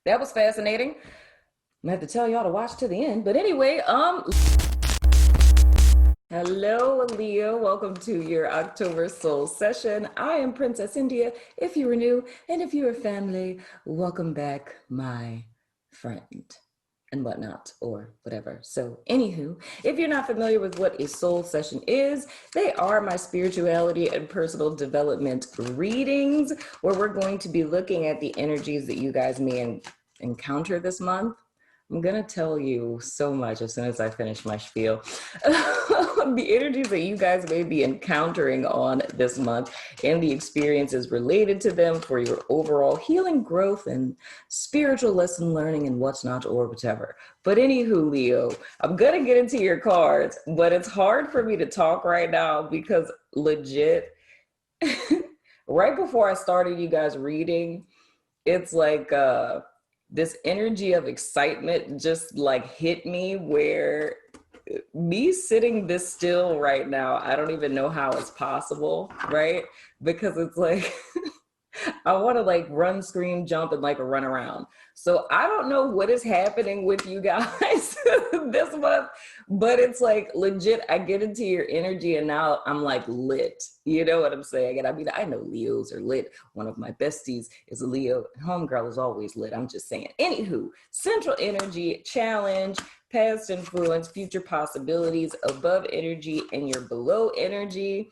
That was fascinating. I have to tell y'all to watch to the end. But anyway, hello, Leo. Welcome to your October Soul Session. I am Princess India. If you are new, and if you are family, welcome back, my friend, and whatnot, or whatever. So, anywho, if you're not familiar with what a soul session is, they are my spirituality and personal development readings, where we're going to be looking at the energies that you guys may encounter this month. I'm gonna tell you so much as soon as I finish my spiel. The energies that you guys may be encountering on this month and the experiences related to them for your overall healing, growth, and spiritual lesson learning and what's not or whatever. But anywho, Leo, I'm gonna get into your cards, but it's hard for me to talk right now because legit, right before I started you guys reading, it's like this energy of excitement just like hit me, where me sitting this still right now, I don't even know how it's possible, right? Because it's like I want to like run, scream, jump, and like run around. So I don't know what is happening with you guys this month, but it's like legit, I get into your energy and now I'm like lit. You know what I'm saying? And I mean, I know Leos are lit. One of my besties is a Leo. Homegirl is always lit. I'm just saying. Anywho, central energy, challenge, past influence, future possibilities, above energy, and your below energy.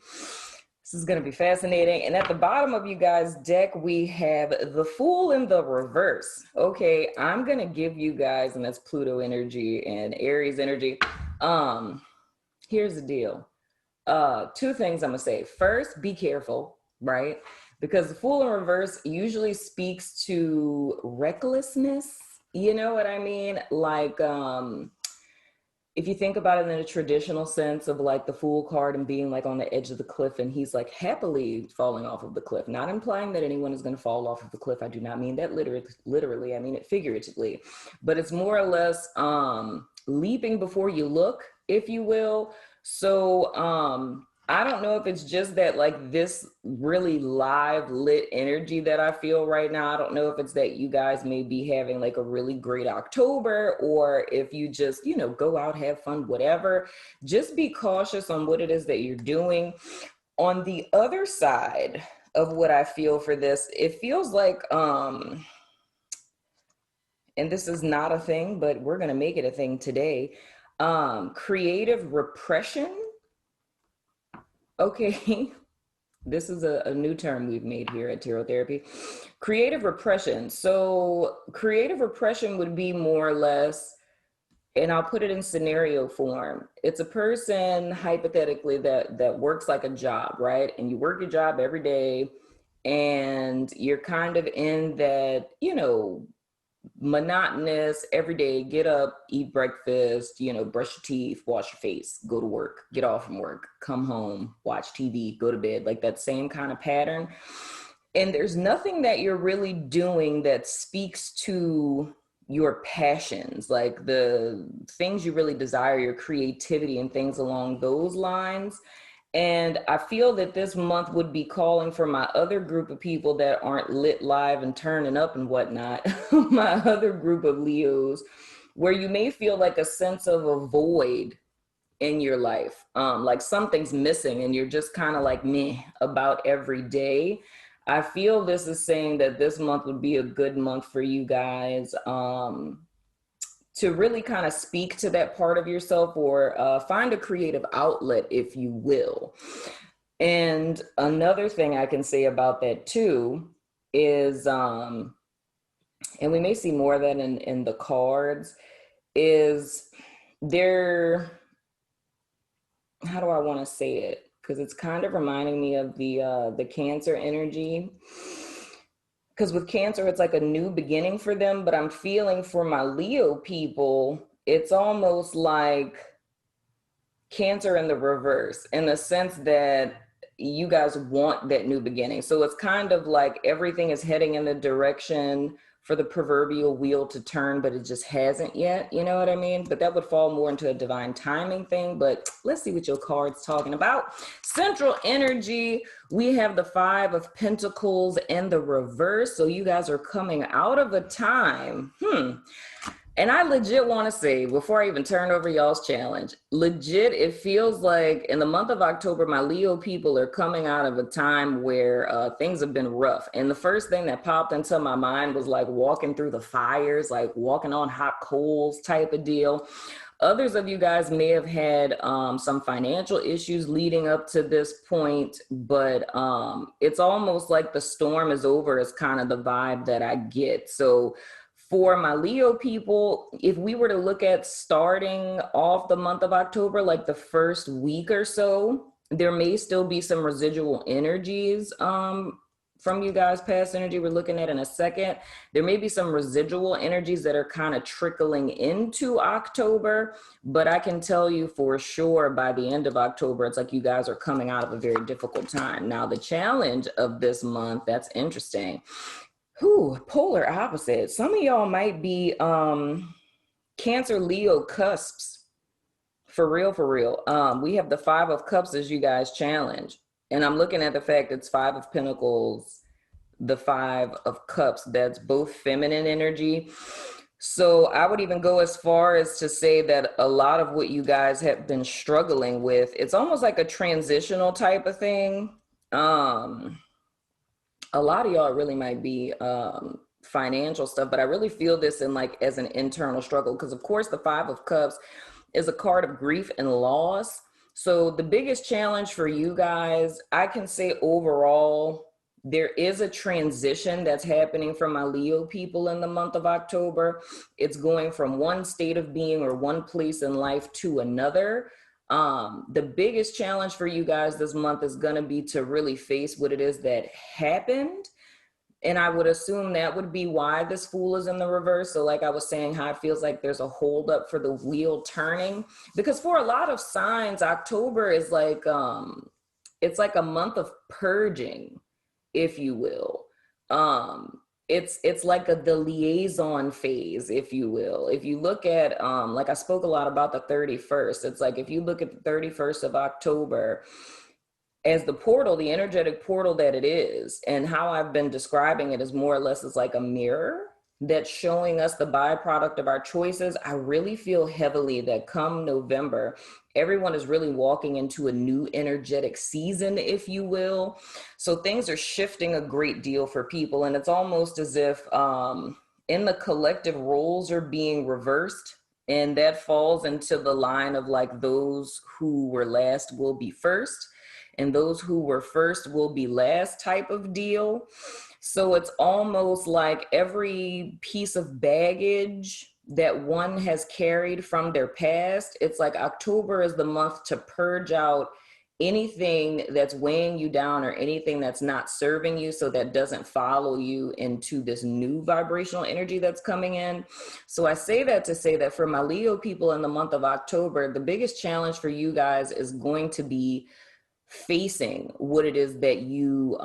This is going to be fascinating. And at the bottom of you guys' deck, we have the Fool in the reverse. Okay, I'm going to give you guys, and that's Pluto energy and Aries energy. Here's the deal. Two things I'm going to say. First, be careful, right? Because the Fool in reverse usually speaks to recklessness. You know what I mean? Like, if you think about it in a traditional sense of like the Fool card and being like on the edge of the cliff and he's like happily falling off of the cliff, not implying that anyone is going to fall off of the cliff. I do not mean that literally, I mean it figuratively, but it's more or less leaping before you look, if you will. So I don't know if it's just that like this really live lit energy that I feel right now. I don't know if it's that you guys may be having like a really great October, or if you just, you know, go out, have fun, whatever. Just be cautious on what it is that you're doing. On the other side of what I feel for this, it feels like, and this is not a thing, but we're going to make it a thing today. Creative repression. Okay, this is a new term we've made here at Tarot Therapy. Creative repression. So creative repression would be more or less, and I'll put it in scenario form. It's a person, hypothetically, that works like a job, right? And you work your job every day, and you're kind of in that, you know, monotonous every day, get up, eat breakfast, you know, brush your teeth, wash your face, go to work, get off from work, come home, watch TV, go to bed, like that same kind of pattern. And there's nothing that you're really doing that speaks to your passions, like the things you really desire, your creativity and things along those lines. And I feel that this month would be calling for my other group of people that aren't lit live and turning up and whatnot, my other group of Leos, where you may feel like a sense of a void in your life, like something's missing and you're just kind of like meh about every day. I feel this is saying that this month would be a good month for you guys to really kind of speak to that part of yourself, or find a creative outlet, if you will. And another thing I can say about that too is, and we may see more of that in the cards, is there, how do I want to say it? Because it's kind of reminding me of the Cancer energy. Because with Cancer, it's like a new beginning for them, but I'm feeling for my Leo people, it's almost like Cancer in the reverse, in the sense that you guys want that new beginning. So it's kind of like everything is heading in the direction for the proverbial wheel to turn, but it just hasn't yet, you know what I mean? But that would fall more into a divine timing thing. But let's see what your card's talking about. Central energy, we have the Five of Pentacles and the reverse. So you guys are coming out of a time, and I legit want to say, before I even turn over y'all's challenge, legit, it feels like in the month of October, my Leo people are coming out of a time where things have been rough. And the first thing that popped into my mind was like walking through the fires, like walking on hot coals type of deal. Others of you guys may have had some financial issues leading up to this point, but it's almost like the storm is over is kind of the vibe that I get. So for my Leo people, if we were to look at starting off the month of October, like the first week or so, there may still be some residual energies from you guys, past energy we're looking at in a second. There may be some residual energies that are kind of trickling into October, but I can tell you for sure by the end of October, it's like you guys are coming out of a very difficult time. Now, the challenge of this month, that's interesting. Polar opposite. Some of y'all might be Cancer Leo cusps. For real, for real. We have the Five of Cups as you guys challenge. And I'm looking at the fact it's Five of Pentacles, the Five of Cups. That's both feminine energy. So I would even go as far as to say that a lot of what you guys have been struggling with, it's almost like a transitional type of thing. A lot of y'all really might be financial stuff, but I really feel this in like as an internal struggle, because of course the Five of Cups is a card of grief and loss. So the biggest challenge for you guys, I can say overall, there is a transition that's happening for my Leo people in the month of October. It's going from one state of being or one place in life to another. The biggest challenge for you guys this month is going to be to really face what it is that happened. And I would assume that would be why this Fool is in the reverse. So like I was saying, how it feels like there's a hold up for the wheel turning, because for a lot of signs, October is like, it's like a month of purging, if you will. It's like the liaison phase, if you will. If you look at, like I spoke a lot about the 31st, it's like if you look at the 31st of October as the portal, the energetic portal that it is, and how I've been describing it is more or less as like a mirror that's showing us the byproduct of our choices. I really feel heavily that come November, everyone is really walking into a new energetic season, if you will. So things are shifting a great deal for people. And it's almost as if in the collective roles are being reversed. And that falls into the line of like those who were last will be first, and those who were first will be last type of deal. So it's almost like every piece of baggage that one has carried from their past, it's like October is the month to purge out anything that's weighing you down or anything that's not serving you, so that doesn't follow you into this new vibrational energy that's coming in. So I say that to say that for my Leo people in the month of October, the biggest challenge for you guys is going to be facing what it is that you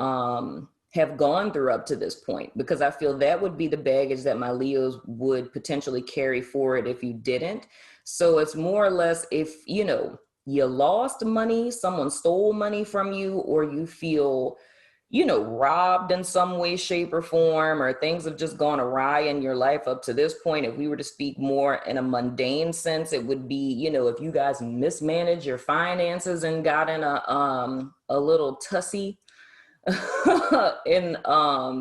have gone through up to this point, because I feel that would be the baggage that my Leos would potentially carry forward if you didn't. So it's more or less if, you know, you lost money, someone stole money from you, or you feel, you know, robbed in some way, shape, or form, or things have just gone awry in your life up to this point. If we were to speak more in a mundane sense, it would be, you know, if you guys mismanaged your finances and got in a little tussy in,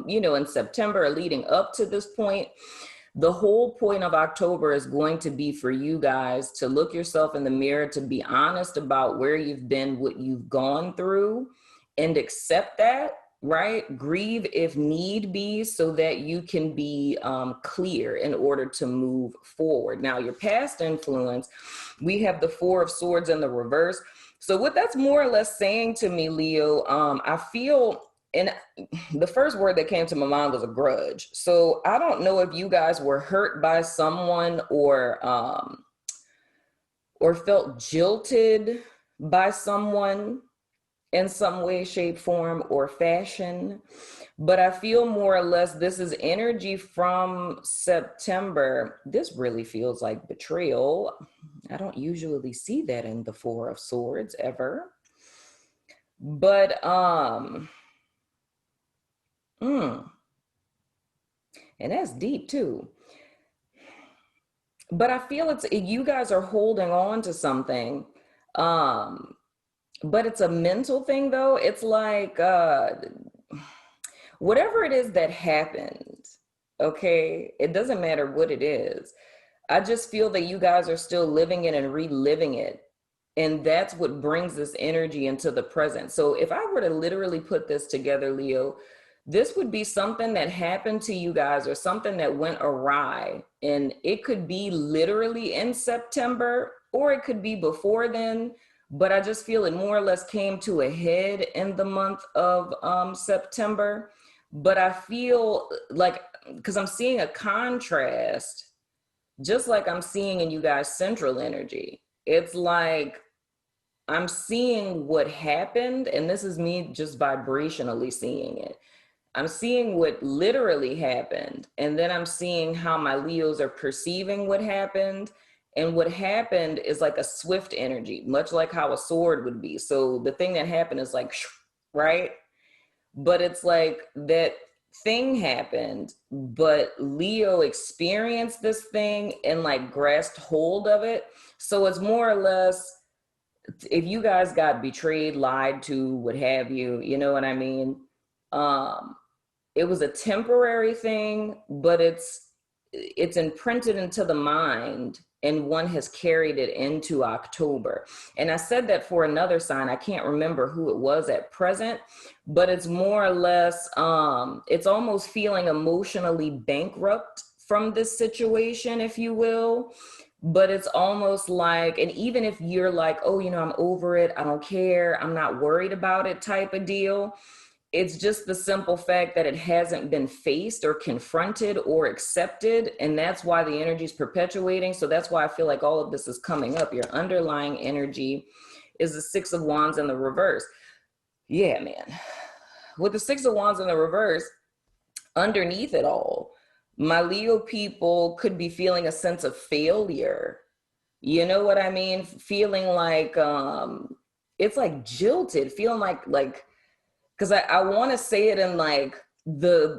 you know, in September leading up to this point. The whole point of October is going to be for you guys to look yourself in the mirror, to be honest about where you've been, what you've gone through, and accept that, right? Grieve if need be, so that you can be clear in order to move forward. Now, your past influence, we have the Four of Swords in the reverse. So what that's more or less saying to me, Leo, I feel, and the first word that came to my mind was a grudge. So I don't know if you guys were hurt by someone or felt jilted by someone. in some way, shape, form, or fashion. But I feel more or less this is energy from September. This really feels like betrayal. I don't usually see that in the Four of Swords ever. But and that's deep too. But I feel it's you guys are holding on to something. Um but it's a mental thing though. It's like whatever it is that happened, okay, it doesn't matter what it is. I just feel that you guys are still living it and reliving it. And that's what brings this energy into the present. So if I were to literally put this together, Leo, this would be something that happened to you guys or something that went awry. And it could be literally in September or it could be before then. But I just feel it more or less came to a head in the month of September. But I feel like, because I'm seeing a contrast, just like I'm seeing in you guys central energy. It's like I'm seeing what happened, and this is me just vibrationally seeing it. I'm seeing what literally happened, and then I'm seeing how my Leos are perceiving what happened. And what happened is like a swift energy, much like how a sword would be. So the thing that happened is like, right? But it's like that thing happened, but Leo experienced this thing and like grasped hold of it. So it's more or less, if you guys got betrayed, lied to, what have you, you know what I mean? It was a temporary thing, but it's imprinted into the mind and one has carried it into October. And I said that for another sign. I can't remember who it was at present, but it's more or less, it's almost feeling emotionally bankrupt from this situation, if you will. But it's almost like, and even if you're like, oh, you know, I'm over it, I don't care, I'm not worried about it type of deal, it's just the simple fact that it hasn't been faced or confronted or accepted. And that's why the energy is perpetuating. So that's why I feel like all of this is coming up. Your underlying energy is the Six of Wands in the reverse. Yeah, man. With the Six of Wands in the reverse, underneath it all, my Leo people could be feeling a sense of failure. You know what I mean? Feeling like, it's like jilted, feeling like, because I want to say it in like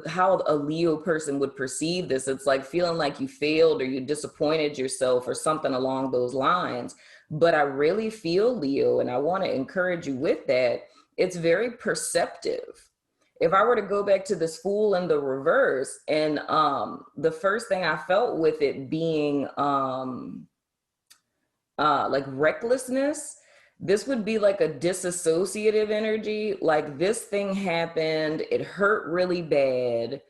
how a Leo person would perceive this. It's like feeling like you failed or you disappointed yourself or something along those lines. But I really feel, Leo, and I want to encourage you with that. It's very perceptive. If I were to go back to this Fool in the reverse, and the first thing I felt with it being like recklessness, this would be like a disassociative energy. Like this thing happened, it hurt really bad.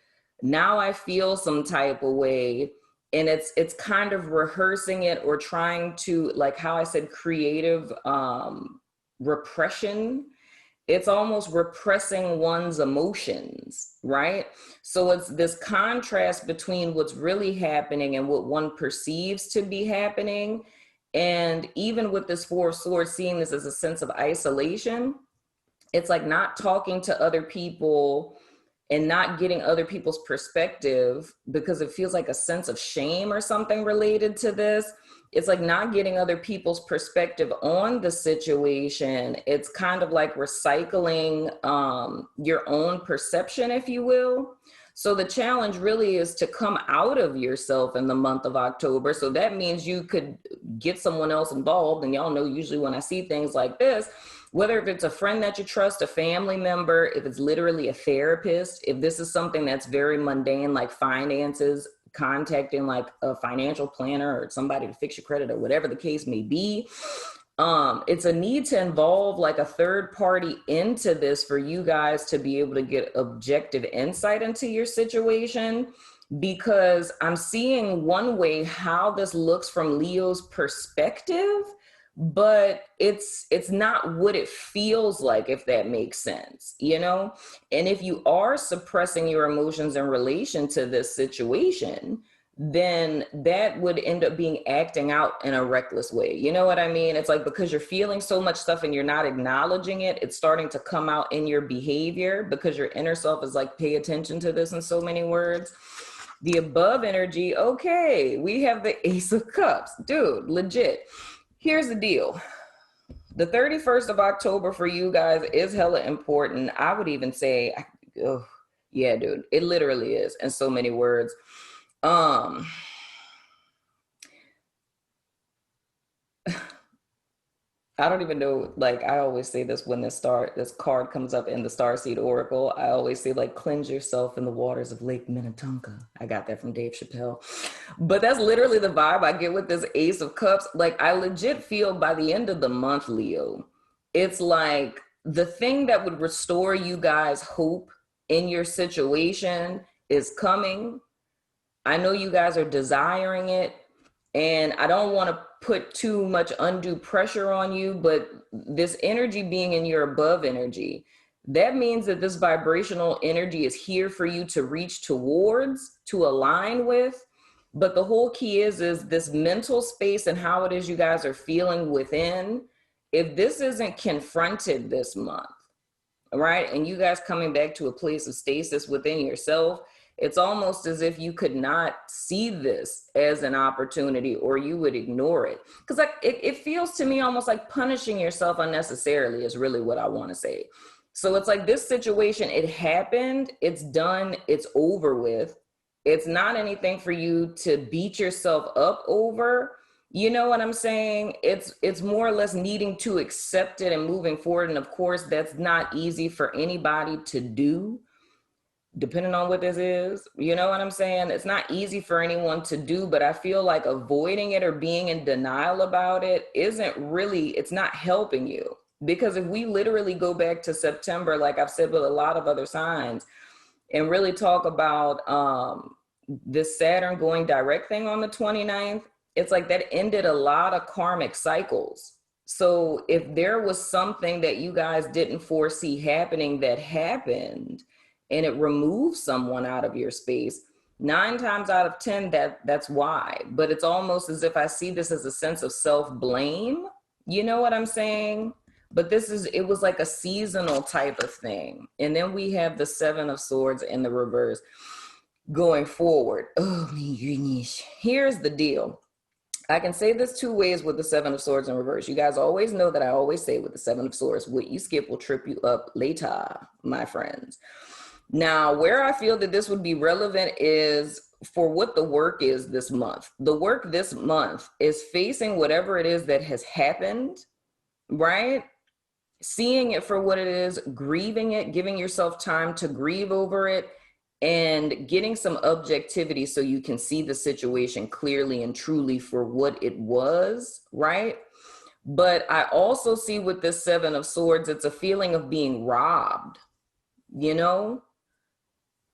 Now I feel some type of way. And it's kind of rehearsing it or trying to, like how I said, creative repression. It's almost repressing one's emotions, right? So it's this contrast between what's really happening and what one perceives to be happening. And even with this Four of Swords, seeing this as a sense of isolation, it's like not talking to other people and not getting other people's perspective because it feels like a sense of shame or something related to this. It's like not getting other people's perspective on the situation. It's kind of like recycling your own perception, if you will. So the challenge really is to come out of yourself in the month of October. So that means you could get someone else involved. And y'all know usually when I see things like this, whether if it's a friend that you trust, a family member, if it's literally a therapist, if this is something that's very mundane like finances, contacting like a financial planner or somebody to fix your credit or whatever the case may be, it's a need to involve like a third party into this for you guys to be able to get objective insight into your situation, because I'm seeing one way how this looks from Leo's perspective, but it's not what it feels like, if that makes sense, you know? And if you are suppressing your emotions in relation to this situation, then that would end up being acting out in a reckless way. You know what I mean? It's like, because you're feeling so much stuff and you're not acknowledging it, it's starting to come out in your behavior, because your inner self is like, pay attention to this in so many words. The above energy, okay, we have the Ace of Cups. Dude, legit. Here's the deal. The 31st of October for you guys is hella important. I would even say, oh, yeah, dude, it literally is in so many words. I don't even know, like, I always say this when this card comes up in the Starseed Oracle. I always say, like, cleanse yourself in the waters of Lake Minnetonka. I got that from Dave Chappelle. But that's literally the vibe I get with this Ace of Cups. Like, I legit feel by the end of the month, Leo, it's like the thing that would restore you guys hope in your situation is coming. I know you guys are desiring it, and I don't want to put too much undue pressure on you, but this energy being in your above energy, that means that this vibrational energy is here for you to reach towards, to align with. But the whole key is this mental space and how it is you guys are feeling within. If this isn't confronted this month, right, and you guys coming back to a place of stasis within yourself, it's almost as if you could not see this as an opportunity, or you would ignore it. Because like it feels to me almost like punishing yourself unnecessarily is really what I want to say. So it's like, this situation, it happened, it's done, it's over with. It's not anything for you to beat yourself up over. You know what I'm saying? It's more or less needing to accept it and moving forward. And of course, that's not easy for anybody to do, depending on what this is. You know what I'm saying? It's not easy for anyone to do, but I feel like avoiding it or being in denial about it isn't really, it's not helping you. Because if we literally go back to September, like I've said with a lot of other signs, and really talk about this Saturn going direct thing on the 29th, it's like that ended a lot of karmic cycles. So if there was something that you guys didn't foresee happening that happened, and it removes someone out of your space, 9 times out of 10, that's why. But it's almost as if I see this as a sense of self-blame. You know what I'm saying? But it was like a seasonal type of thing. And then we have the 7 of Swords in the reverse going forward. Oh my goodness. Here's the deal. I can say this 2 ways with the 7 of Swords in reverse. You guys always know that I always say with the 7 of Swords, what you skip will trip you up later, my friends. Now, where I feel that this would be relevant is for what the work is this month. The work this month is facing whatever it is that has happened, right? Seeing it for what it is, grieving it, giving yourself time to grieve over it, and getting some objectivity so you can see the situation clearly and truly for what it was, right? But I also see with this 7 of Swords, it's a feeling of being robbed, you know?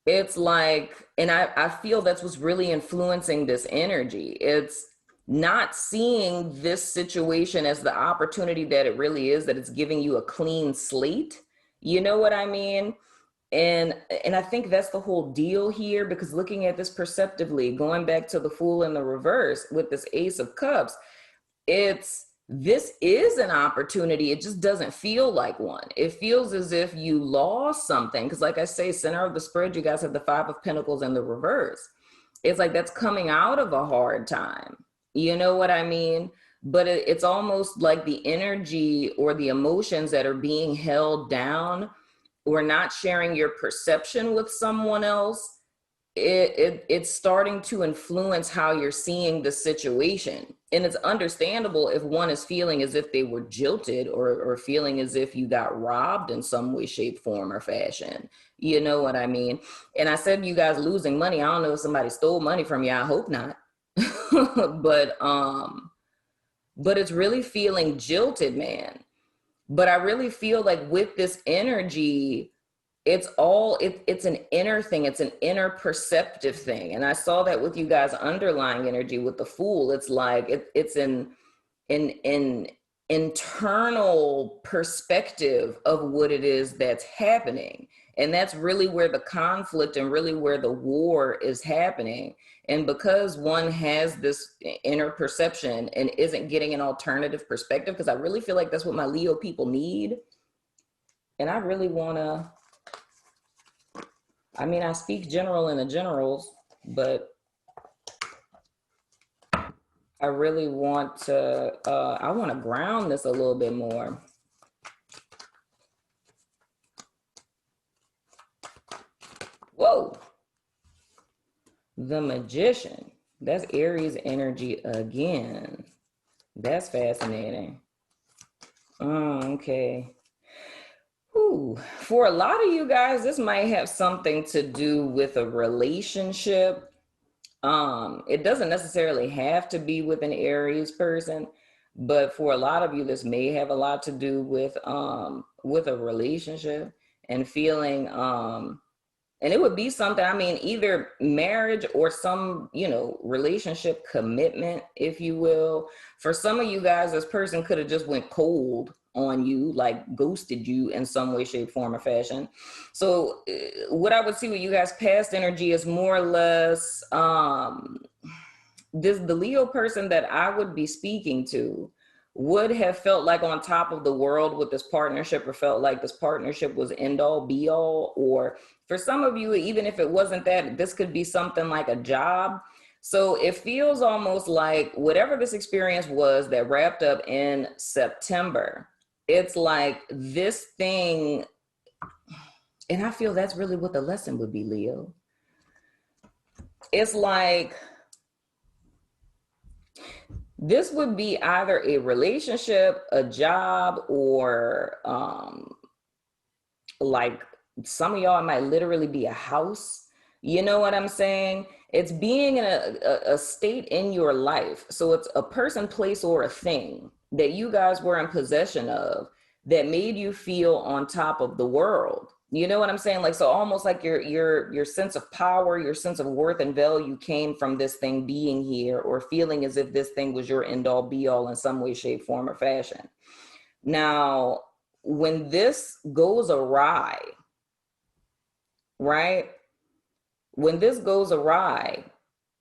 It's like, and I feel that's what's really influencing this energy. It's not seeing this situation as the opportunity that it really is, that it's giving you a clean slate. You know what I mean? And I think that's the whole deal here, because looking at this perceptively, going back to the Fool in the reverse with this Ace of Cups, this is an opportunity. It just doesn't feel like one. It feels as if you lost something. Because like I say, center of the spread, you guys have the 5 of Pentacles in the reverse. It's like that's coming out of a hard time. You know what I mean? But it's almost like the energy or the emotions that are being held down, or not sharing your perception with someone else. It's starting to influence how you're seeing the situation. And it's understandable if one is feeling as if they were jilted, or feeling as if you got robbed in some way, shape, form, or fashion. You know what I mean? And I said you guys losing money. I don't know if somebody stole money from you. I hope not. But it's really feeling jilted, man. But I really feel like with this energy, it's an inner thing. It's an inner perceptive thing. And I saw that with you guys' underlying energy with the Fool. It's like it's an internal perspective of what it is that's happening. And that's really where the conflict and really where the war is happening. And because one has this inner perception and isn't getting an alternative perspective, because I really feel like that's what my Leo people need. And I really want to, I mean, I speak general in the generals, but I really want to, I want to ground this a little bit more. Whoa. The Magician. That's Aries energy again. That's fascinating. Okay. Ooh. For a lot of you guys, this might have something to do with a relationship. It doesn't necessarily have to be with an Aries person, but for a lot of you, this may have a lot to do with a relationship and feeling and it would be something, I mean, either marriage or some, you know, relationship commitment, if you will. For some of you guys, this person could have just went cold on you, like ghosted you in some way, shape, form, or fashion. So what I would see with you guys' past energy is more or less the Leo person that I would be speaking to would have felt like on top of the world with this partnership, or felt like this partnership was end all be all. Or for some of you, even if it wasn't that, this could be something like a job. So it feels almost like whatever this experience was that wrapped up in September, it's like this thing, and I feel that's really what the lesson would be, Leo. It's like, this would be either a relationship, a job, or like some of y'all might literally be a house. You know what I'm saying? It's being in a state in your life. So it's a person, place, or a thing that you guys were in possession of that made you feel on top of the world. You know what I'm saying? Like, so almost like your sense of power, your sense of worth and value came from this thing being here, or feeling as if this thing was your end all be all in some way, shape, form, or fashion. Now, when this goes awry, right? When this goes awry,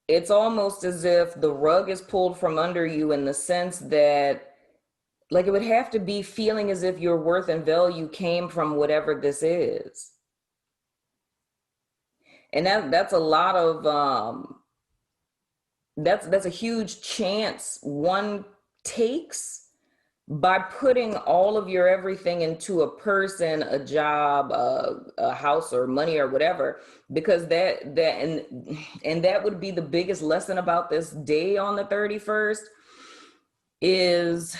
it's almost as if the rug is pulled from under you, in the sense that, like, it would have to be feeling as if your worth and value came from whatever this is. And that's a lot of, that's a huge chance one takes by putting all of your everything into a person, a job, a house, or money, or whatever, because and that would be the biggest lesson about this day on the 31st is,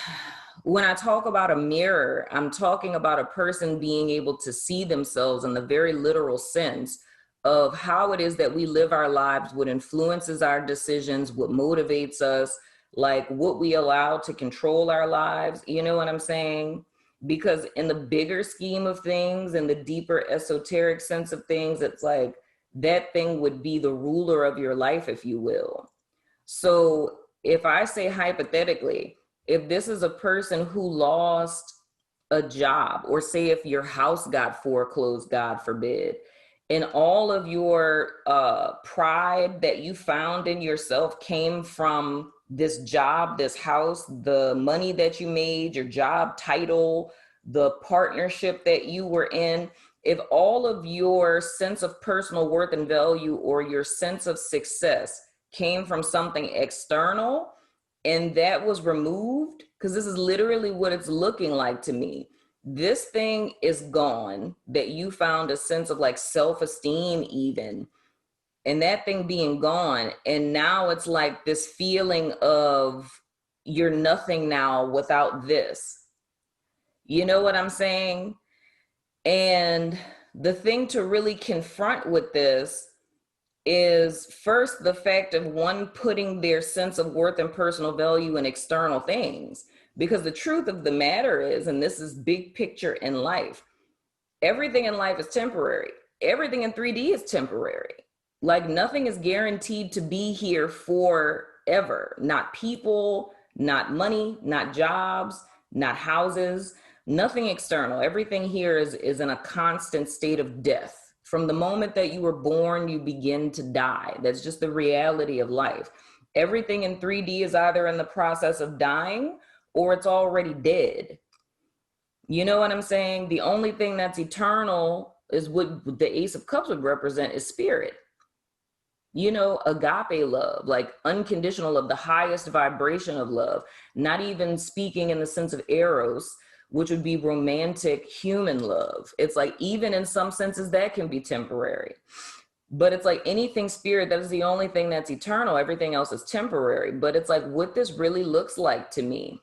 when I talk about a mirror, I'm talking about a person being able to see themselves in the very literal sense of how it is that we live our lives, what influences our decisions, what motivates us, like what we allow to control our lives. You know what I'm saying? Because in the bigger scheme of things, in the deeper esoteric sense of things, it's like that thing would be the ruler of your life, if you will. So if I say hypothetically, if this is a person who lost a job, or say if your house got foreclosed, God forbid, and all of your pride that you found in yourself came from this job, this house, the money that you made, your job title, the partnership that you were in, if all of your sense of personal worth and value, or your sense of success, came from something external, and that was removed, because this is literally what it's looking like to me. This thing is gone, that you found a sense of like self-esteem even, and that thing being gone. And now it's like this feeling of you're nothing now without this. You know what I'm saying? And the thing to really confront with this is, first, the fact of one putting their sense of worth and personal value in external things. Because the truth of the matter is, and this is big picture in life, everything in life is temporary. Everything in 3D is temporary. Like, nothing is guaranteed to be here forever. Not people, not money, not jobs, not houses, nothing external. Everything here is in a constant state of death. From the moment that you were born, you begin to die. That's just the reality of life. Everything in 3D is either in the process of dying or it's already dead. You know what I'm saying? The only thing that's eternal is what the Ace of Cups would represent is spirit. You know, agape love, like unconditional love, the highest vibration of love, not even speaking in the sense of eros, which would be romantic human love. It's like, even in some senses that can be temporary, but it's like anything spirit, that is the only thing that's eternal. Everything else is temporary. But it's like what this really looks like to me,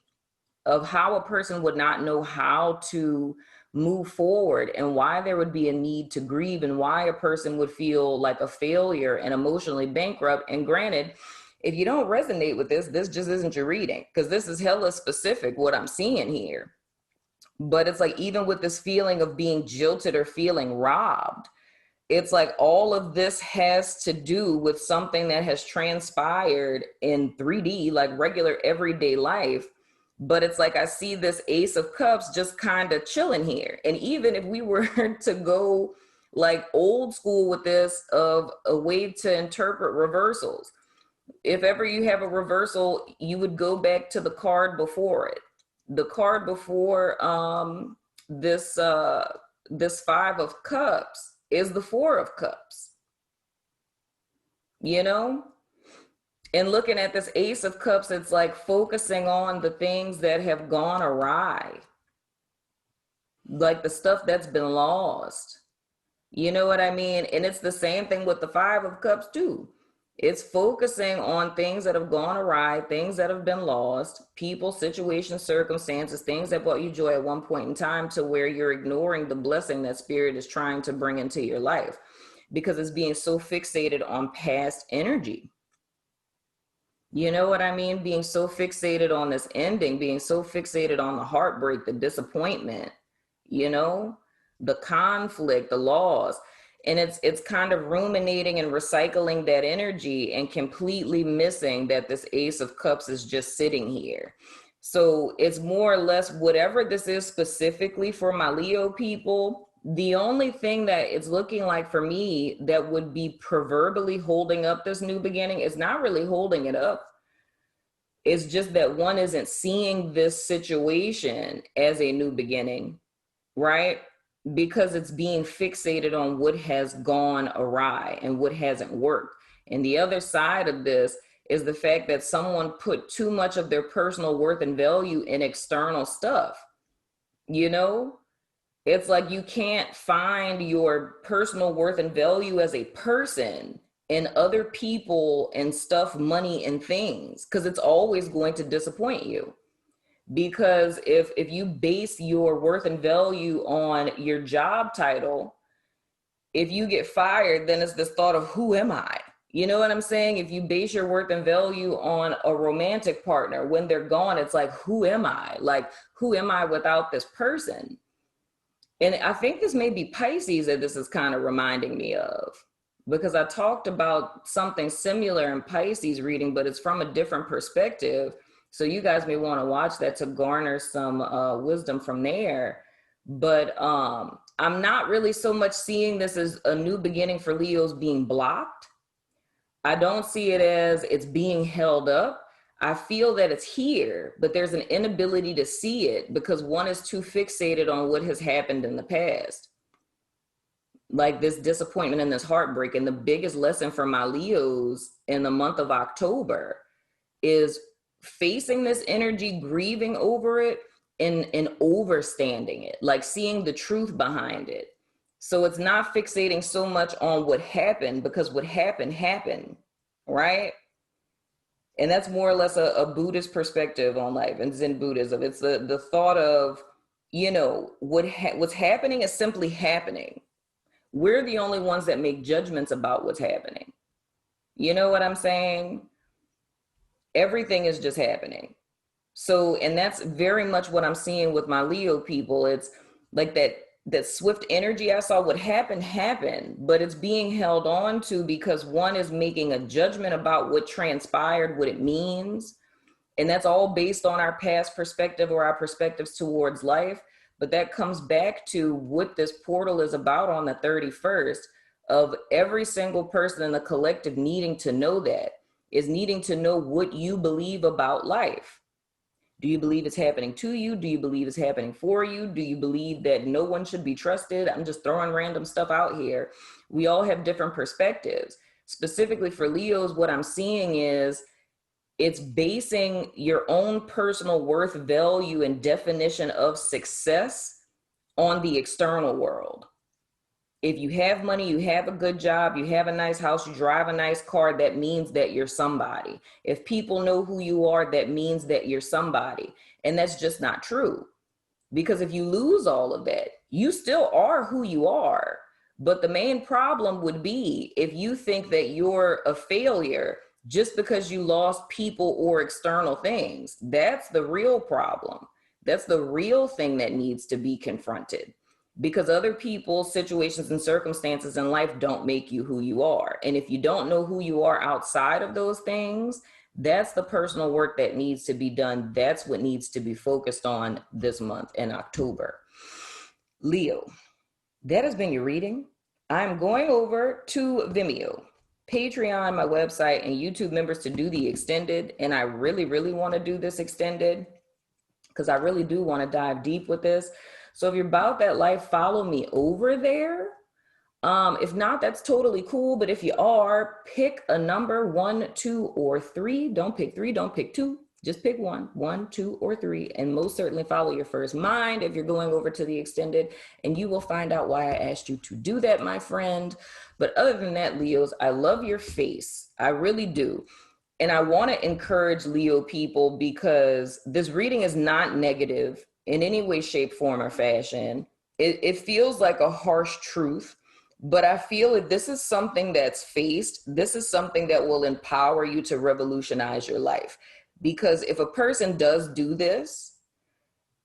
of how a person would not know how to move forward and why there would be a need to grieve and why a person would feel like a failure and emotionally bankrupt. And granted, if you don't resonate with this just isn't your reading, because this is hella specific what I'm seeing here. But it's like, even with this feeling of being jilted or feeling robbed, it's like all of this has to do with something that has transpired in 3D, like regular everyday life. But it's like, I see this Ace of Cups just kind of chilling here. And even if we were to go like old school with this, of a way to interpret reversals, if ever you have a reversal, you would go back to the card before it. The card before this Five of Cups is the Four of Cups, you know? And looking at this Ace of Cups, it's like focusing on the things that have gone awry, like the stuff that's been lost. You know what I mean? And it's the same thing with the Five of Cups too. It's focusing on things that have gone awry, things that have been lost, people, situations, circumstances, things that brought you joy at one point in time, to where you're ignoring the blessing that spirit is trying to bring into your life because it's being so fixated on past energy. You know what I mean? Being so fixated on this ending, being so fixated on the heartbreak, the disappointment, you know, the conflict, the loss. And it's kind of ruminating and recycling that energy and completely missing that this Ace of Cups is just sitting here. So it's more or less whatever this is specifically for my Leo people. The only thing that it's looking like for me that would be proverbially holding up this new beginning is not really holding it up. It's just that one isn't seeing this situation as a new beginning, right? Because it's being fixated on what has gone awry and what hasn't worked. And the other side of this is the fact that someone put too much of their personal worth and value in external stuff. You know, it's like you can't find your personal worth and value as a person in other people and stuff, money and things, because it's always going to disappoint you. Because if you base your worth and value on your job title, if you get fired, then it's this thought of who am I? You know what I'm saying? If you base your worth and value on a romantic partner, when they're gone, it's like, who am I? Like, who am I without this person? And I think this may be Pisces that this is kind of reminding me of, because I talked about something similar in Pisces reading, but it's from a different perspective. So you guys may want to watch that to garner some wisdom from there. But I'm not really so much seeing this as a new beginning for Leos being blocked. I don't see it as it's being held up. I feel that it's here, but there's an inability to see it because one is too fixated on what has happened in the past. Like this disappointment and this heartbreak. And the biggest lesson for my Leos in the month of October is facing this energy, grieving over it, and overstanding it, like seeing the truth behind it. So it's not fixating so much on what happened, because what happened, happened, right? And that's more or less a Buddhist perspective on life and Zen Buddhism. It's the thought of, you know, what's happening is simply happening. We're the only ones that make judgments about what's happening. You know what I'm saying? Everything is just happening. So, and that's very much what I'm seeing with my Leo people. It's like that swift energy. I saw what happened, but it's being held on to because one is making a judgment about what transpired, what it means, And that's all based on our past perspective or our perspectives towards life. But that comes back to what this portal is about on the 31st, of every single person in the collective needing to know that, is needing to know what you believe about life. Do you believe it's happening to you? Do you believe it's happening for you? Do you believe that no one should be trusted? I'm just throwing random stuff out here. We all have different perspectives. Specifically for Leos, what I'm seeing is it's basing your own personal worth, value, and definition of success on the external world. If you have money, you have a good job, you have a nice house, you drive a nice car, that means that you're somebody. If people know who you are, that means that you're somebody. And that's just not true. Because if you lose all of that, you still are who you are. But the main problem would be if you think that you're a failure just because you lost people or external things. That's the real problem. That's the real thing that needs to be confronted. Because other people, situations, and circumstances in life don't make you who you are. And if you don't know who you are outside of those things, that's the personal work that needs to be done. That's what needs to be focused on this month in October. Leo, that has been your reading. I'm going over to Vimeo, Patreon, my website, and YouTube members to do the extended. And I really, really want to do this extended because I really do want to dive deep with this. So if you're about that life, follow me over there. If not, that's totally cool. But if you are, pick a number, 1, 2, or 3. Don't pick 3, don't pick 2. Just pick 1, 2, or 3. And most certainly follow your first mind if you're going over to the extended. And you will find out why I asked you to do that, my friend. But other than that, Leos, I love your face. I really do. And I want to encourage Leo people because this reading is not negative in any way, shape, form, or fashion. It feels like a harsh truth, but I feel that this is something that's faced. This is something that will empower you to revolutionize your life. Because if a person does do this,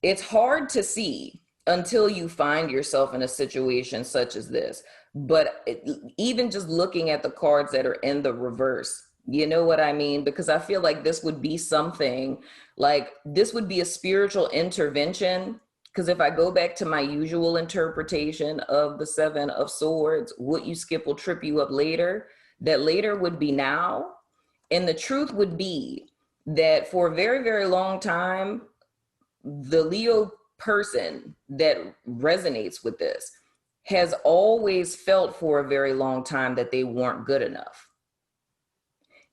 it's hard to see until you find yourself in a situation such as this. But even just looking at the cards that are in the reverse, you know what I mean? Because I feel like this would be something like this would be a spiritual intervention. Because if I go back to my usual interpretation of the 7 of Swords, what you skip will trip you up later, that later would be now. And the truth would be that for a very, very long time, the Leo person that resonates with this has always felt for a very long time that they weren't good enough.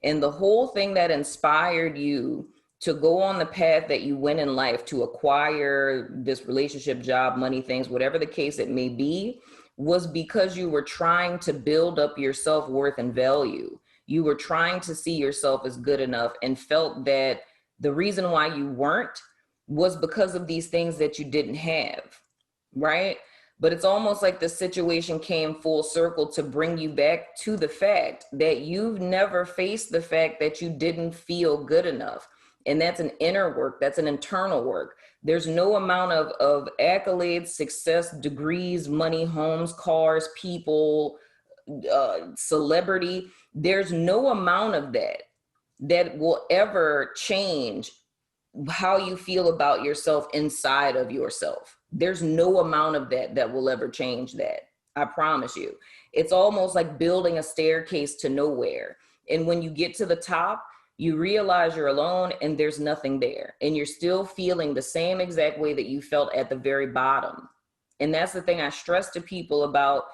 And the whole thing that inspired you to go on the path that you went in life to acquire this relationship, job, money, things, whatever the case it may be, was because you were trying to build up your self-worth and value. You were trying to see yourself as good enough and felt that the reason why you weren't was because of these things that you didn't have, right? But it's almost like the situation came full circle to bring you back to the fact that you've never faced the fact that you didn't feel good enough. And that's an inner work. That's an internal work. There's no amount of accolades, success, degrees, money, homes, cars, people, celebrity. There's no amount of that will ever change how you feel about yourself inside of yourself. There's no amount of that will ever change that. I promise you. It's almost like building a staircase to nowhere. And when you get to the top, you realize you're alone and there's nothing there. And you're still feeling the same exact way that you felt at the very bottom. And that's the thing I stress to people about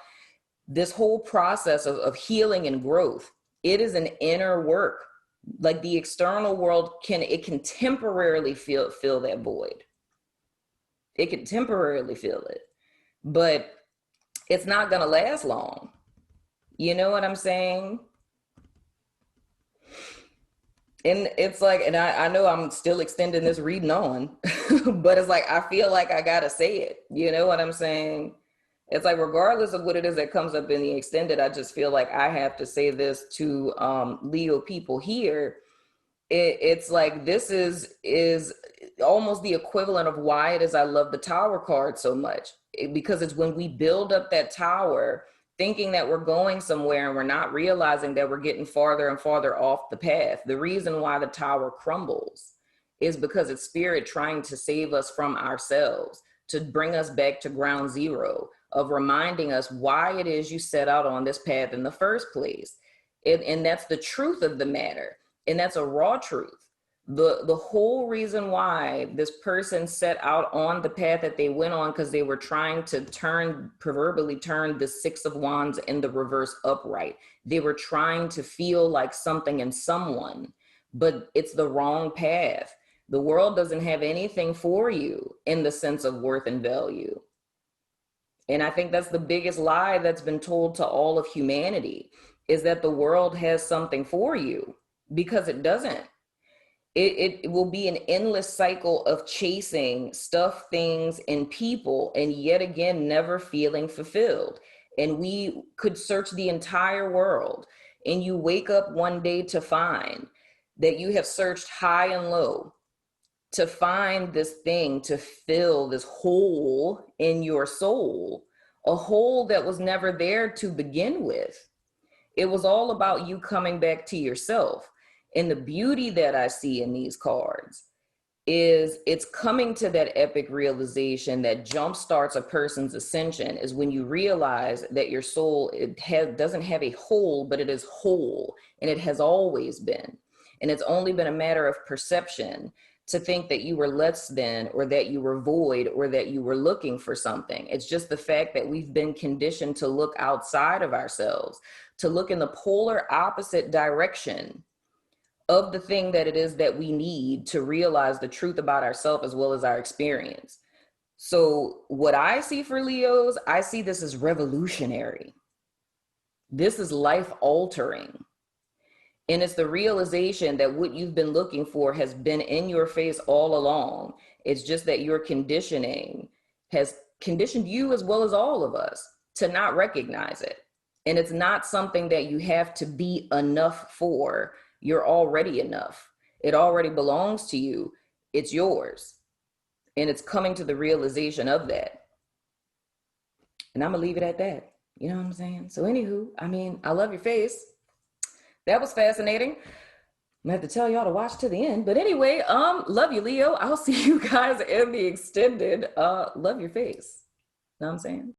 this whole process of healing and growth. It is an inner work. Like the external world can temporarily fill that void. It can temporarily fill it, but it's not going to last long. You know what I'm saying? And it's like, and I know I'm still extending this reading on, but it's like, I feel like I got to say it. You know what I'm saying? It's like, regardless of what it is that comes up in the extended, I just feel like I have to say this to Leo people here. It's like, this is almost the equivalent of why it is I love the Tower card so much. Because it's when we build up that tower, thinking that we're going somewhere and we're not realizing that we're getting farther and farther off the path. The reason why the tower crumbles is because it's spirit trying to save us from ourselves, to bring us back to ground zero, of reminding us why it is you set out on this path in the first place. And that's the truth of the matter. And that's a raw truth. The whole reason why this person set out on the path that they went on, because they were trying to proverbially turn the Six of Wands in the reverse upright. They were trying to feel like something and someone, but it's the wrong path. The world doesn't have anything for you in the sense of worth and value. And I think that's the biggest lie that's been told to all of humanity, is that the world has something for you, because it doesn't. It will be an endless cycle of chasing stuff, things, and people, and yet again, never feeling fulfilled. And we could search the entire world, and you wake up one day to find that you have searched high and low to find this thing, to fill this hole in your soul, a hole that was never there to begin with. It was all about you coming back to yourself. And the beauty that I see in these cards is it's coming to that epic realization that jumpstarts a person's ascension, is when you realize that your soul, doesn't have a hole, but it is whole, and it has always been. And it's only been a matter of perception to think that you were less than, or that you were void, or that you were looking for something. It's just the fact that we've been conditioned to look outside of ourselves, to look in the polar opposite direction of the thing that it is that we need to realize the truth about ourselves as well as our experience. So what I see for Leos, I see this as revolutionary. This is life altering. And it's the realization that what you've been looking for has been in your face all along. It's just that your conditioning has conditioned you, as well as all of us, to not recognize it. And it's not something that you have to be enough for. You're already enough. It already belongs to you. It's yours. And it's coming to the realization of that. And I'm gonna leave it at that. You know what I'm saying? So anywho, I mean, I love your face. That was fascinating. I'm gonna have to tell y'all to watch to the end. But anyway, love you, Leo. I'll see you guys in the extended love your face. Know what I'm saying?